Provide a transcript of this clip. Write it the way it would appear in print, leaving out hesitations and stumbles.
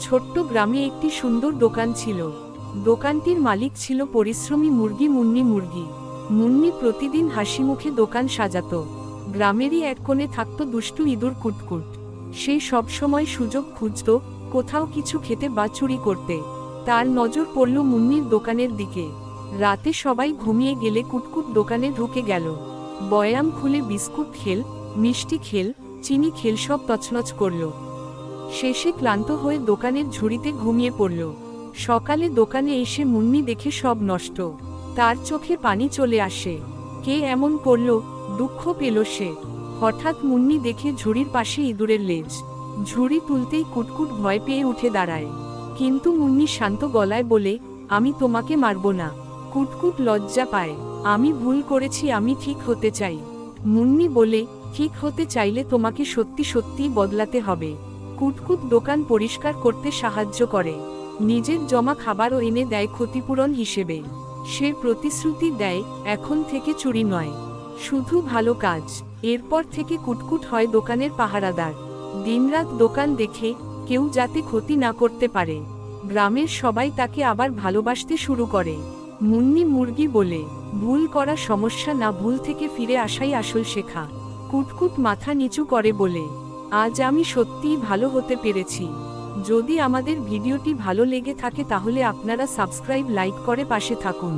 ছোট্ট গ্রামে একটি সুন্দর দোকান ছিল। দোকানটির মালিক ছিল পরিশ্রমী মুরগি মুন্নি। মুন্নি প্রতিদিন হাসিমুখে দোকান সাজাতো। গ্রামেরই এক কোণে থাকত দুষ্টু ইঁদুর কুটকুট। সে সবসময় সুযোগ খুঁজত কোথাও কিছু খেতে বা চুরি করতে। তার নজর পড়ল মুন্নির দোকানের দিকে। রাতে সবাই ঘুমিয়ে গেলে কুটকুট দোকানে ঢুকে গেল। বয়াম খুলে বিস্কুট খেল, মিষ্টি খেল, চিনি খেল সব তছনছ করল। শেষে ক্লান্ত হয়ে দোকানের ঝুড়িতে ঘুমিয়ে পড়ল। সকালে দোকানে এসে মুন্নি দেখে সব নষ্ট। তার চোখে পানি চলে আসে। কে এমন করল, দুঃখ পেল সে। হঠাৎ মুন্নি দেখে ঝুড়ির পাশে ইঁদুরের লেজ। ঝুড়ি তুলতেই কুটকুট ভয় পেয়ে উঠে দাঁড়ায়। কিন্তু মুন্নি শান্ত গলায় বলে, আমি তোমাকে মারব না। কুটকুট লজ্জা পায়। আমি ভুল করেছি, আমি ঠিক হতে চাই। মুন্নি বলে, ঠিক হতে চাইলে তোমাকে সত্যি সত্যিই বদলাতে হবে। কুটকুট দোকান পরিষ্কার করতে সাহায্য করে। নিজের জমা খাবারও এনে দেয় ক্ষতিপূরণ হিসেবে। সে প্রতিশ্রুতি দেয়, এখন থেকে চুরি নয়, শুধু ভালো কাজ। এরপর থেকে কুটকুট হয় দোকানের পাহারাদার। দিনরাত দোকান দেখে কেউ যাতে ক্ষতি না করতে পারে। গ্রামের সবাই তাকে আবার ভালোবাসতে শুরু করে। মুন্নি মুরগি বলে, ভুল করা সমস্যা না, ভুল থেকে ফিরে আসাই আসল শেখা। কুটকুট মাথা নিচু করে বলে, আজ আমি সত্যিই ভালো হতে পেরেছি। যদি আমাদের ভিডিওটি ভালো লেগে থাকে তাহলে আপনারা সাবস্ক্রাইব লাইক করে পাশে থাকুন।